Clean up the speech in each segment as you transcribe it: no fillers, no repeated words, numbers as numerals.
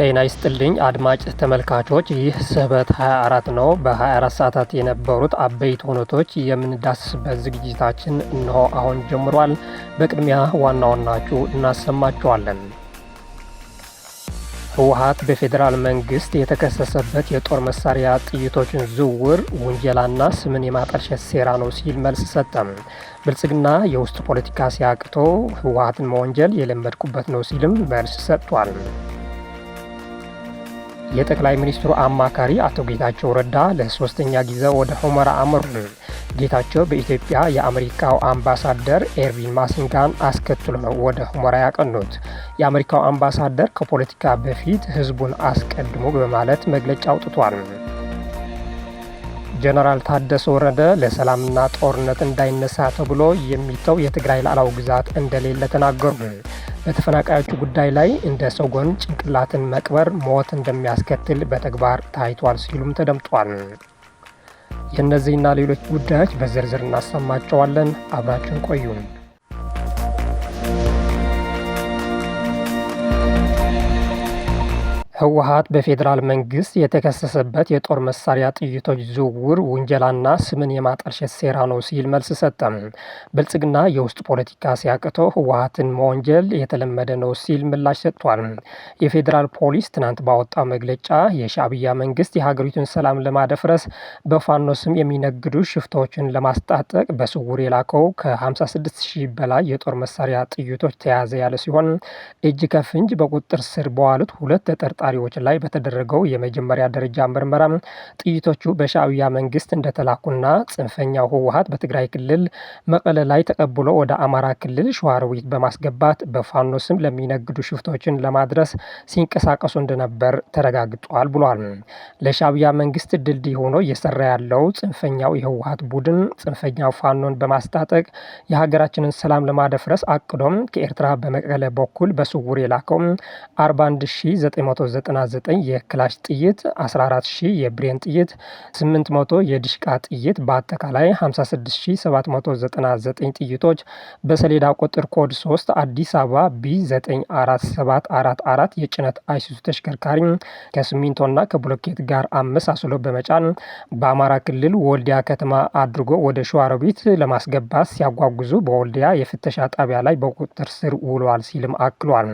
ጤና ይስጥልኝ አድማጭ ተመልካቾች፣ ይህ ስህበት 24 ነው። በ24 ሰዓታት የነበሩት አበይት ሁነቶች የምንዳስስበት ዝግጅታችን እነሆ አሁን ጀምሯል። በቅድሚያ ዋና ዋናዎቹ እናሰማቸዋለን። ህወሓት በፌዴራል መንግስት የተከሰሰበት የጦር መሳሪያ ጥይቶችን ዝውውር ውንጀላና ስምን የማጠልሸት ሴራ ነው ሲል መልስ ሰጠ። ብልጽግና የውስጥ ፖለቲካ ሲያቅቶ ህወሓትን መወንጀል የለመድኩበት ነው ሲልም መልስ ሰጥቷል። የጠቅላይ ሚኒስትሩ አማካሪ አቶ ጌታቸው ረዳ ለሶስተኛ ጊዜ ወደ ሁመራ አመሩ። ጌታቸው በኢትዮጵያ የአሜሪካው አምባሳደር ኤርቪን ማሲንጋን አስከትሎ ነው ወደ ሁመራ ያቀኑት። የአሜሪካው አምባሳደር ከፖለቲካ በፊት ህዝቡን አስቀድሞ በማለት መግለጫ አውጥቷል። ጀነራል ታደሰ ወረደ ለሰላምና ጦርነት እንዳይነሳ ተብሎ የሚተው የትግራይ ሉዓላዊ ግዛት እንደሌለ ተናገሩ። በተፈናቃዮቹ ጉዳይ ላይ እንደ ሰጎን ጭንቅላትን መቅበር ሞት እንደሚያስከትል በተግባር ታይቷል ሲሉም ተደምጧል። የእነዚህና ሌሎች ጉዳዮች በዝርዝር እናሰማቸዋለን። አብራችን ቆዩ። ህወሓት በፌዴራል መንግስት የተከሰሰበት የጦር መሳሪያ ጥይቶች ዝውውር ውንጀላና ስምን የማጠልሸት ሴራ ነው ሲል መልስ ሰጠ። ብልጽግና የውስጥ ፖለቲካ ሲያቅተው ህወሓትን መወንጀል የተለመደ ነው ሲል ምላሽ ሰጥቷል። የፌዴራል ፖሊስ ትናንት ባወጣው መግለጫ የሻዕቢያ መንግስት የሀገሪቱን ሰላም ለማደፍረስ በፋኖ ስም የሚነግዱ ሽፍቶችን ለማስታጠቅ በስውር የላከው ከ56 ሺህ በላይ የጦር መሳሪያ ጥይቶች ተያዘ ያለ ሲሆን እጅ ከፍንጅ በቁጥጥር ስር በዋሉት ሁለት ተጠርጣሪዎች ላይ በተደረገው የመጀመሪያ ደረጃ ምርመራ ጥይቶቹ በሻዕቢያ መንግስት እንደተላኩና ጽንፈኛው ህወሓት በትግራይ ክልል መቀለ ላይ ተቀብሎ ወደ አማራ ክልል ሸዋሮቢት በማስገባት በፋኖ ስም ለሚነግዱ ሽፍቶችን ለማድረስ ሲንቀሳቀሱ እንደነበር ተረጋግጧል ብሏል። ለሻዕቢያ መንግስት ድልድይ ሆኖ እየሰራ ያለው ጽንፈኛው የህወሓት ቡድን ጽንፈኛው ፋኖን በማስታጠቅ የሀገራችንን ሰላም ለማደፍረስ አቅዶም ከኤርትራ በመቀለ በኩል በስውር የላከው 41999 የክላሽ ጥይት፣ 14000 የብሬን ጥይት፣ 800 የዲሽቃ ጥይት በአጠቃላይ 56799 ጥይቶች በሰሌዳ ቁጥር ኮድ 3 አዲስ አበባ B94744 የጭነት አይሱዙ ተሽከርካሪ ከሲሚንቶና ከብሎኬት ጋር አመሳስሎ በመጫን በአማራ ክልል ወልዲያ ከተማ አድርጎ ወደ ሸዋሮቢት ለማስገባት ሲያጓጉዙ በወልዲያ የፍተሻ ጣቢያ ላይ በቁጥጥር ስር ውለዋል ሲልም አክሏል።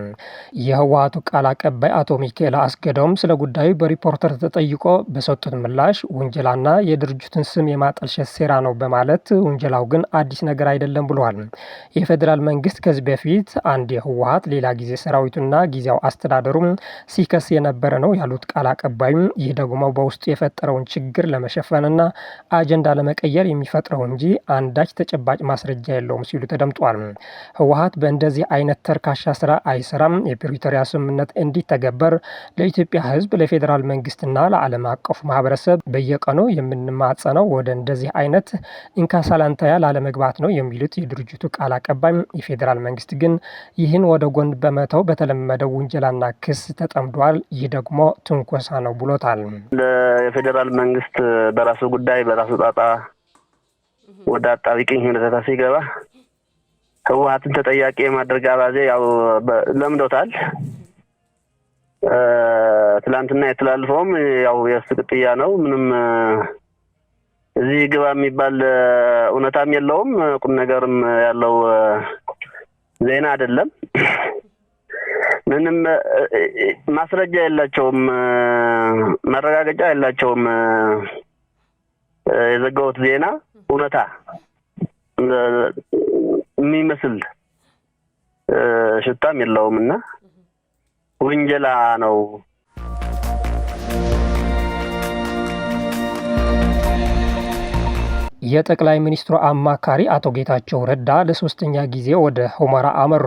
የህወሓቱ ቃል አቀባይ አቶ ሚካኤል አስገዶም ስለ ጉዳዩ በሪፖርተር ተጠይቆ በሰጡት ምላሽ ውንጀላና የድርጅቱን ስም የማጠልሸት ሴራ ነው በማለት ውንጀላው ግን አዲስ ነገር አይደለም ብለዋል። የፌዴራል መንግስት ከዚህ በፊት አንድ የህወሓት ሌላ ጊዜ ሰራዊቱና ጊዜያዊ አስተዳደሩም ሲከስ የነበረ ነው ያሉት ቃል አቀባዩ ይህ ደግሞ በውስጡ የፈጠረውን ችግር ለመሸፈንና አጀንዳ ለመቀየር የሚፈጥረው እንጂ አንዳች ተጨባጭ ማስረጃ የለውም ሲሉ ተደምጧል። ህወሓት በእንደዚህ አይነት ተርካሻ ስራ አይሰራም። የፕሪቶሪያ ስምምነት እንዲተገበር ለኢትዮጵያ ህዝብ፣ ለፌዴራል መንግስትና ለዓለም አቀፉ ማህበረሰብ በየቀኑ የምንማጸነው ወደ እንደዚህ አይነት ኢንካሳላንታያ ላለመግባት ነው የሚሉት የድርጅቱ ቃል አቀባይ የፌዴራል መንግስት ግን ይህን ወደ ጎን በመተው በተለመደው ውንጀላና ክስ ተጠምዷል። ይህ ደግሞ ትንኮሳ ነው ብሎታል። የፌዴራል መንግስት በራሱ ጉዳይ በራሱ ጣጣ ወደ አጣብቂኝ ሁኔታ ሲገባ ህወሓትን ተጠያቂ የማድረግ አባዜ ያው ለምዶታል። ትላንትና የተላልፈውም ያው የስቅጥያ ነው። ምንም እዚህ ግባ የሚባል እውነታም የለውም፣ ቁም ነገርም ያለው ዜና አይደለም። ምንም ማስረጃ የላቸውም፣ ማረጋገጫ የላቸውም። የዘጋውት ዜና እውነታ የሚመስል ሽታም የለውምና ውንጀላ ነው። የጠቅላይ ሚኒስትሩ አማካሪ አቶ ጌታቸው ረዳ ለሶስተኛ ጊዜ ወደ ሁመራ አመሩ።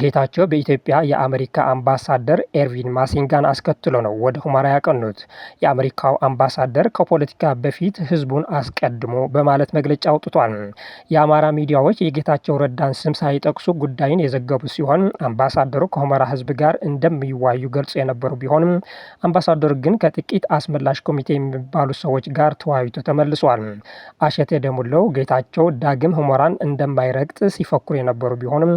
ጌታቸው በኢትዮጵያ የአሜሪካ አምባሳደር ኤርቪን ማሲንጋን አስከትሎ ነው ወደ ሁመራ ያቀኑት። የአሜሪካው አምባሳደር ከፖለቲካ በፊት ህዝቡን አስቀድሞ በማለት መግለጫ አውጥቷል። የአማራ ሚዲያዎች የጌታቸው ረዳን ስም ሳይጠቅሱ ጉዳዩን የዘገቡ ሲሆን አምባሳደሩ ከሁመራ ህዝብ ጋር እንደሚዋዩ ገልጾ የነበሩ ቢሆንም አምባሳደሩ ግን ከጥቂት አስመላሽ ኮሚቴ የሚባሉ ሰዎች ጋር ተወያይቶ ተመልሷል። አሸቴ ደሙለው ጌታቸው ዳግም ሁመራን እንደማይረግጥ ሲፈክሩ የነበሩ ቢሆንም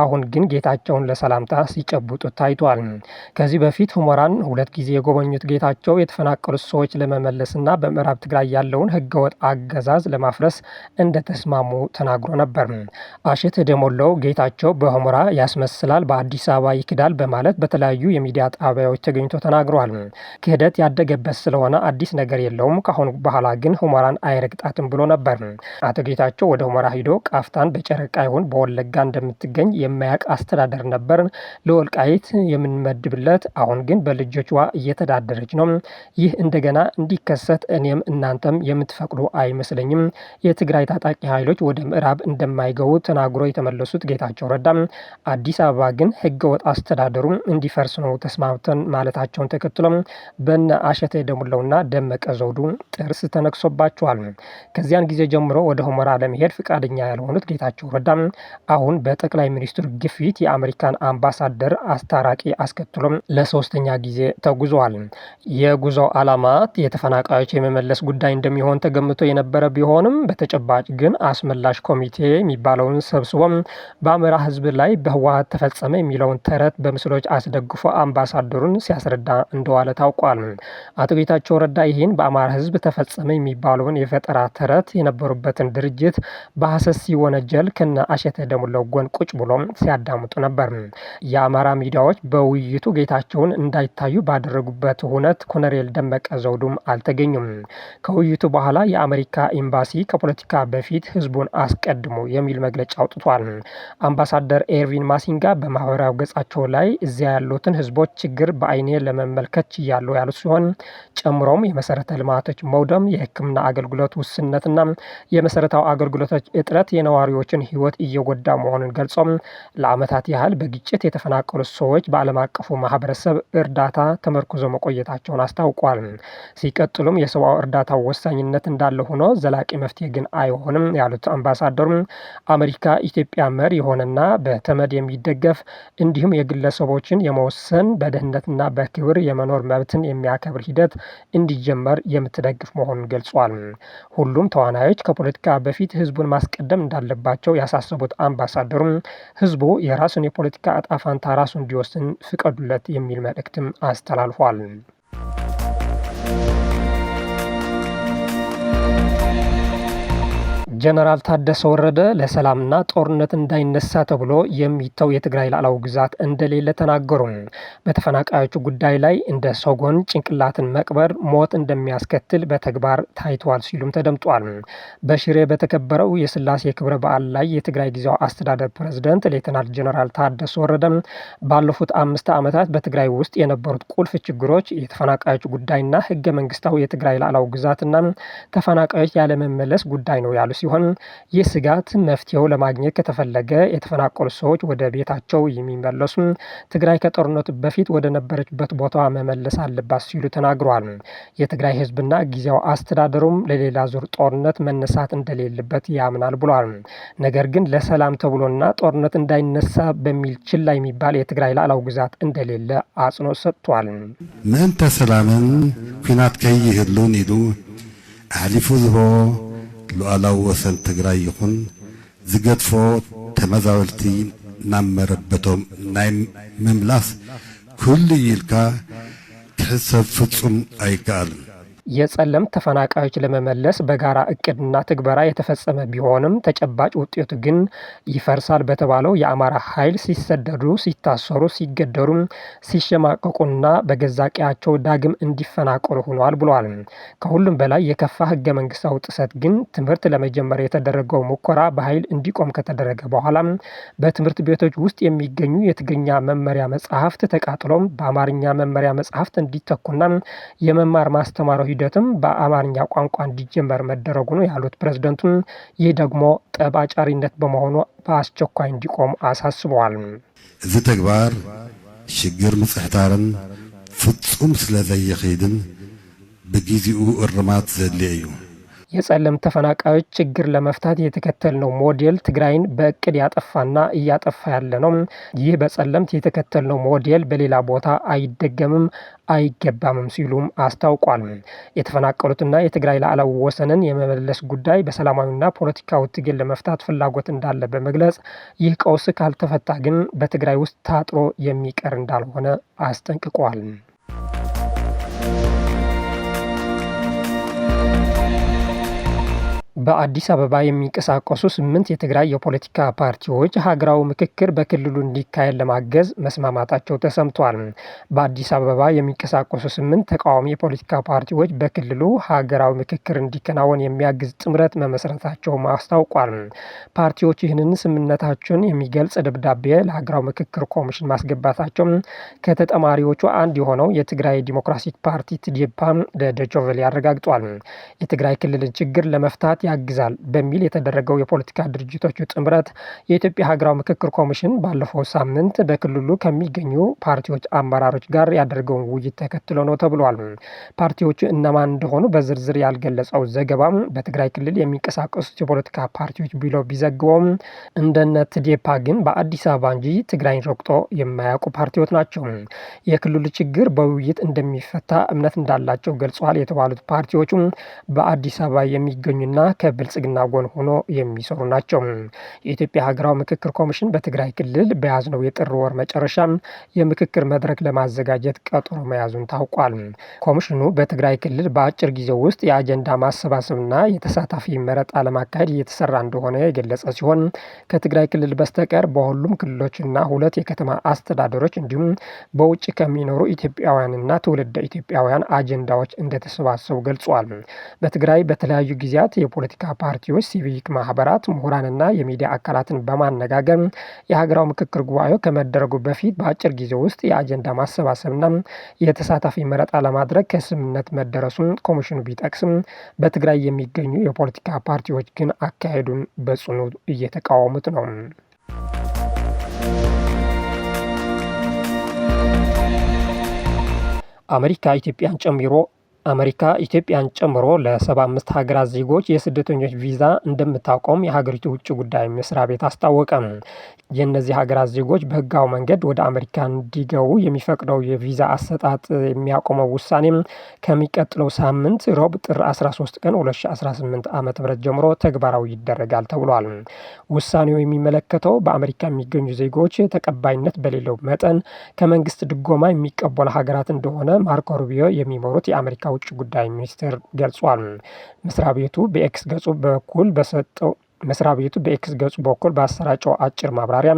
አሁን ግን ጌታቸውን ለሰላምታ ሲጨብጡ ታይቷል። ከዚህ በፊት ሁመራን 2 ጊዜ የጎበኙት ጌታቸው የተፈናቀሉት ሰዎች ለመመለስና በምዕራብ ትግራይ ያለውን ህገወጥ አገዛዝ ለማፍረስ እንደተስማሙ ተናግሮ ነበር። አሸቴ ደሙለው ጌታቸው በሁመራ ያስመስላል፣ በአዲስ አበባ ይክዳል በማለት በተለያዩ የሚዲያ ጣቢያዎች ተገኝቶ ተናግሯል። ክህደት ያደገበት ስለሆነ አዲስ ነገር የለውም፣ ካሁን በኋላ ግን ሁመራን አይረግጣትም ብሎ ነበር። አቶ ጌታቸው ወደ ሁመራ ሂዶ ቃፍታን በጨረቃ ይሁን በወለጋ እንደምትገኝ የማያውቅ አስተዳደር ነበር ለወልቃይት የምንመድብለት፣ አሁን ግን በልጆቿ እየተዳደረች ነው። ይህ እንደገና እንዲከሰት እኔም እናንተም የምትፈቅዱ አይመስለኝም። የትግራይ ታጣቂ ኃይሎች ወደ ምዕራብ እንደማይገቡ ተናግሮ የተመለሱት ጌታቸው ረዳ አዲስ አበባ ግን ህገወጥ አስተዳደሩ እንዲፈርስ ነው ተስማምተን ማለታቸውን ተከትሎ በነ አሸቴ ደሙለውና ደመቀ ዘውዱ ጥርስ ተነክሶባቸዋል። ከዚያን ጊዜ ጀምሮ ወደ ሁመራ ለመሄድ ፍቃደኛ ያልሆኑት ጌታቸው ረዳ አሁን በጠቅላይ ሚኒስትሩ ግፊት የአሜሪካን አምባሳደር አስታራቂ አስከትሎ ለሶስተኛ ጊዜ ተጉዟል። የጉዞው ዓላማ የተፈናቃዮች የመመለስ ጉዳይ እንደሚሆን ተገምቶ የነበረ ቢሆንም በተጨባጭ ግን አስመላሽ ኮሚቴ የሚባለውን ሰብስቦ በአማራ ህዝብ ላይ በህወሓት ተፈጸመ የሚለውን ተረት በምስሎች አስደግፎ አምባሳደሩን ሲያስረዳ እንደዋለ ታውቋል። አቶ ጌታቸው ረዳ ይህን በአማራ ህዝብ ተፈጸመ የሚባለውን የፈጠራ ተረት የነበሩበትን ድርጅት በሐሰት ሲወነጀል ከነ አሸቴ ደሙለው ጎን ቁጭ ብሎ ሲያዳምጡ ነበር። የአማራ ሚዲያዎች በውይይቱ ጌታቸውን እንዳይታዩ ባደረጉበት ሁነት ኮሎኔል ደመቀ ዘውዱም አልተገኙም። ከውይይቱ በኋላ የአሜሪካ ኤምባሲ ከፖለቲካ በፊት ህዝቡን አስቀድሞ የሚል መግለጫ አውጥቷል። አምባሳደር ኤርቪን ማሲንጋ በማህበራዊ ገጻቸው ላይ እዚያ ያሉትን ህዝቦች ችግር በአይኔ ለመመልከት ችያለሁ ያሉት ሲሆን ጨምሮም የመሰረተ ልማቶች መውደም፣ የህክምና አገልግሎት ውስንነትና የመሰረታዊ አገልግሎቶች እጥረት የነዋሪዎችን ህይወት እየጎዳ መሆኑን ገልጾም ለዓመታት ያህል በግጭት የተፈናቀሉ ሰዎች በዓለም አቀፉ ማህበረሰብ እርዳታ ተመርኩዞ መቆየታቸውን አስታውቋል። ሲቀጥሉም የሰብአዊ እርዳታ ወሳኝነት እንዳለ ሆኖ ዘላቂ መፍትሄ ግን አይሆንም ያሉት አምባሳደሩም አሜሪካ ኢትዮጵያ መር የሆነና በተመድ የሚደገፍ እንዲሁም የግለሰቦችን የመወሰን በደህንነትና በክብር የመኖር መብትን የሚያከብር ሂደት እንዲጀመር የምትደግፍ መሆኑን ገልጿል። ሁሉም ተዋናዮች ከፖለቲካ በፊት ህዝቡን ማስቀደም እንዳለባቸው ያሳሰቡት አምባሳደሩም ህዝቡ የራሱን የፖለቲካ እጣ ፈንታ ራሱ እንዲወስን ፍቀዱለት የሚል መልእክትም አስተላልፏል። ጀነራል ታደሰ ወረደ ለሰላምና ጦርነት እንዳይነሳ ተብሎ የሚተው የትግራይ ሉዓላዊ ግዛት እንደሌለ ተናገሩ። በተፈናቃዮቹ ጉዳይ ላይ እንደ ሰጎን ጭንቅላትን መቅበር ሞት እንደሚያስከትል በተግባር ታይቷል ሲሉም ተደምጧል። በሽሬ በተከበረው የስላሴ ክብረ በዓል ላይ የትግራይ ጊዜያዊ አስተዳደር ፕሬዝዳንት ሌተናል ጀነራል ታደሰ ወረደ ባለፉት 5 ዓመታት በትግራይ ውስጥ የነበሩት ቁልፍ ችግሮች የተፈናቃዮች ጉዳይና ህገ መንግስታዊ የትግራይ ሉዓላዊ ግዛትና ተፈናቃዮች ያለመመለስ ጉዳይ ነው ያሉ ሲሆን ይህ ስጋት መፍትሄው ለማግኘት ከተፈለገ የተፈናቀሉ ሰዎች ወደ ቤታቸው የሚመለሱ ትግራይ ከጦርነቱ በፊት ወደ ነበረችበት ቦታዋ መመለስ አለባት ሲሉ ተናግረዋል። የትግራይ ህዝብና ጊዜያዊ አስተዳደሩም ለሌላ ዙር ጦርነት መነሳት እንደሌለበት ያምናል ብሏል። ነገር ግን ለሰላም ተብሎና ጦርነት እንዳይነሳ በሚል ችላ የሚባል የትግራይ ሉዓላዊ ግዛት እንደሌለ አጽንኦት ሰጥቷል። ምንተ ሰላምን ኩናት ከይህሉን ኢሉ አሊፉ ዝቦ ሉዓላዊ ወሰን ትግራይ ይኹን ዝገድፎ ተመዛበልቲ ናብ መረበቶም ናይ ምምላስ ኩሉ ይልካ ክሕሰብ ፍጹም አይከኣልን። የጸለምት ተፈናቃዮች ለመመለስ በጋራ እቅድና ትግበራ የተፈጸመ ቢሆንም ተጨባጭ ውጤቱ ግን ይፈርሳል በተባለው የአማራ ኃይል ሲሰደዱ፣ ሲታሰሩ፣ ሲገደሩ፣ ሲሸማቀቁና በገዛ ቀያቸው ዳግም እንዲፈናቀሉ ሆኗል ብሏል። ከሁሉም በላይ የከፋ ህገ መንግስታዊ ጥሰት ግን ትምህርት ለመጀመር የተደረገው ሙከራ በኃይል እንዲቆም ከተደረገ በኋላ በትምህርት ቤቶች ውስጥ የሚገኙ የትግርኛ መመሪያ መጽሐፍት ተቃጥሎም በአማርኛ መመሪያ መጽሐፍት እንዲተኩና የመማር ማስተማሩ ሂደትም በአማርኛ ቋንቋ እንዲጀመር መደረጉ ነው ያሉት ፕሬዝዳንቱ፣ ይህ ደግሞ ጠብ አጫሪነት በመሆኑ በአስቸኳይ እንዲቆም አሳስበዋል። እዚ ተግባር ሽግር ምጽሕታርን ፍጹም ስለዘይኸይድን በጊዜኡ እርማት ዘድልየ እዩ። የጸለምት ተፈናቃዮች ችግር ለመፍታት የተከተልነው ሞዴል ትግራይን በእቅድ ያጠፋና እያጠፋ ያለ ነው። ይህ በጸለምት የተከተልነው ሞዴል በሌላ ቦታ አይደገምም አይገባምም ሲሉም አስታውቋል። የተፈናቀሉትና የትግራይ ሉዓላዊ ወሰንን የመመለስ ጉዳይ በሰላማዊና ፖለቲካዊ ትግል ለመፍታት ፍላጎት እንዳለ በመግለጽ ይህ ቀውስ ካልተፈታ ግን በትግራይ ውስጥ ታጥሮ የሚቀር እንዳልሆነ አስጠንቅቋል። በአዲስ አበባ የሚንቀሳቀሱ 8 የትግራይ የፖለቲካ ፓርቲዎች ሀገራዊ ምክክር በክልሉ እንዲካሄድ ለማገዝ መስማማታቸው ተሰምቷል። በአዲስ አበባ የሚንቀሳቀሱ 8 ተቃዋሚ የፖለቲካ ፓርቲዎች በክልሉ ሀገራዊ ምክክር እንዲከናወን የሚያግዝ ጥምረት መመስረታቸውም አስታውቋል። ፓርቲዎቹ ይህንን ስምምነታቸውን የሚገልጽ ደብዳቤ ለሀገራዊ ምክክር ኮሚሽን ማስገባታቸው ከተጠማሪዎቹ አንድ የሆነው የትግራይ ዲሞክራሲክ ፓርቲ ትዴፓ ለዶይቼ ቬለ አረጋግጧል። የትግራይ ክልልን ችግር ለመፍታት ያግዛል በሚል የተደረገው የፖለቲካ ድርጅቶቹ ጥምረት የኢትዮጵያ ሀገራዊ ምክክር ኮሚሽን ባለፈው ሳምንት በክልሉ ከሚገኙ ፓርቲዎች አመራሮች ጋር ያደረገውን ውይይት ተከትሎ ነው ተብሏል። ፓርቲዎቹ እነማን እንደሆኑ በዝርዝር ያልገለጸው ዘገባም በትግራይ ክልል የሚንቀሳቀሱት የፖለቲካ ፓርቲዎች ቢሎ ቢዘግበውም እንደነ ትዴፓ ግን በአዲስ አበባ እንጂ ትግራይን ረግጦ የማያውቁ ፓርቲዎች ናቸው። የክልሉ ችግር በውይይት እንደሚፈታ እምነት እንዳላቸው ገልጸዋል የተባሉት ፓርቲዎቹ በአዲስ አበባ የሚገኙና ከብልጽግና ጎን ሆኖ የሚሰሩ ናቸው። የኢትዮጵያ ሀገራዊ ምክክር ኮሚሽን በትግራይ ክልል በያዝነው የጥር ወር መጨረሻ የምክክር መድረክ ለማዘጋጀት ቀጠሮ መያዙን ታውቋል። ኮሚሽኑ በትግራይ ክልል በአጭር ጊዜ ውስጥ የአጀንዳ ማሰባሰብና የተሳታፊ መረጣ ለማካሄድ እየተሰራ እንደሆነ የገለጸ ሲሆን ከትግራይ ክልል በስተቀር በሁሉም ክልሎችና 2 የከተማ አስተዳደሮች እንዲሁም በውጭ ከሚኖሩ ኢትዮጵያውያንና ትውልደ ኢትዮጵያውያን አጀንዳዎች እንደተሰባሰቡ ገልጿል። በትግራይ በተለያዩ ጊዜያት የፖለቲካ ፓርቲዎች፣ ሲቪክ ማህበራት፣ ምሁራንና የሚዲያ አካላትን በማነጋገር የሀገራዊ ምክክር ጉባኤው ከመደረጉ በፊት በአጭር ጊዜ ውስጥ የአጀንዳ ማሰባሰብና የተሳታፊ መረጣ ለማድረግ ከስምምነት መደረሱን ኮሚሽኑ ቢጠቅስም በትግራይ የሚገኙ የፖለቲካ ፓርቲዎች ግን አካሄዱን በጽኑ እየተቃወሙት ነው። አሜሪካ ኢትዮጵያን ጨምሮ ለ75 ሀገራት ዜጎች የስደተኞች ቪዛ እንደምታቆም የሀገሪቱ ውጭ ጉዳይ መስሪያ ቤት አስታወቀ። የእነዚህ ሀገራት ዜጎች በህጋዊ መንገድ ወደ አሜሪካ እንዲገቡ የሚፈቅደው የቪዛ አሰጣጥ የሚያቆመው ውሳኔም ከሚቀጥለው ሳምንት ሮብ ጥር 13 ቀን 2018 ዓ.ም ጀምሮ ተግባራዊ ይደረጋል ተብሏል። ውሳኔው የሚመለከተው በአሜሪካ የሚገኙ ዜጎች ተቀባይነት በሌለው መጠን ከመንግስት ድጎማ የሚቀበሉ ሀገራት እንደሆነ ማርኮ ሩቢዮ የሚመሩት የአሜሪካ ውጭ ጉዳይ ሚኒስቴር ገልጿል። መስሪያ ቤቱ በኤክስ ገጹ በኩል ባሰራጨው አጭር ማብራሪያ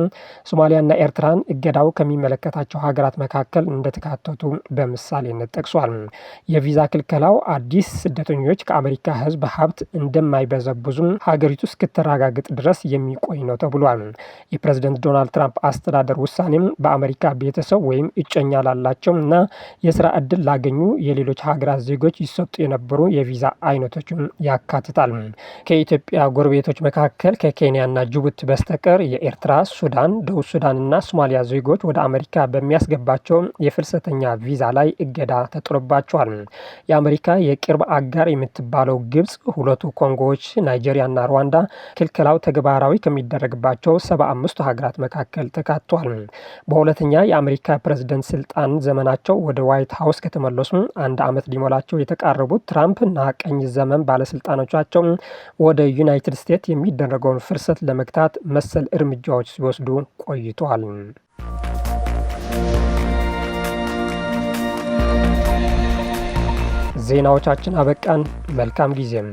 ሶማሊያና ኤርትራን እገዳው ከሚመለከታቸው ሀገራት መካከል እንደተካተቱ በምሳሌነት ጠቅሷል። የቪዛ ክልከላው አዲስ ስደተኞች ከአሜሪካ ህዝብ ሀብት እንደማይበዘብዙም ሀገሪቱ እስክትረጋግጥ ድረስ የሚቆይ ነው ተብሏል። የፕሬዝደንት ዶናልድ ትራምፕ አስተዳደር ውሳኔም በአሜሪካ ቤተሰብ ወይም እጮኛ ላላቸው እና የስራ እድል ላገኙ የሌሎች ሀገራት ዜጎች ይሰጡ የነበሩ የቪዛ አይነቶችን ያካትታል። ከኢትዮጵያ ጎረቤቶች መካከል ከኬንያና ጅቡቲ በስተቀር የኤርትራ፣ ሱዳን፣ ደቡብ ሱዳንና ሶማሊያ ዜጎች ወደ አሜሪካ በሚያስገባቸው የፍልሰተኛ ቪዛ ላይ እገዳ ተጥሎባቸዋል። የአሜሪካ የቅርብ አጋር የምትባለው ግብጽ፣ ሁለቱ ኮንጎዎች፣ ናይጄሪያና ሩዋንዳ ክልከላው ተግባራዊ ከሚደረግባቸው 75 ሀገራት መካከል ተካቷል። በሁለተኛ የአሜሪካ ፕሬዝደንት ስልጣን ዘመናቸው ወደ ዋይት ሀውስ ከተመለሱ 1 ዓመት ሊሞላቸው የተቃረቡት ትራምፕ እና ቀኝ ዘመን ባለስልጣኖቻቸው ወደ ዩናይትድ ስቴትስ የሚደረገውን ፍልሰት ለመግታት መሰል እርምጃዎች ሲወስዱ ቆይቷል። ዜናዎቻችን አበቃን። መልካም ጊዜም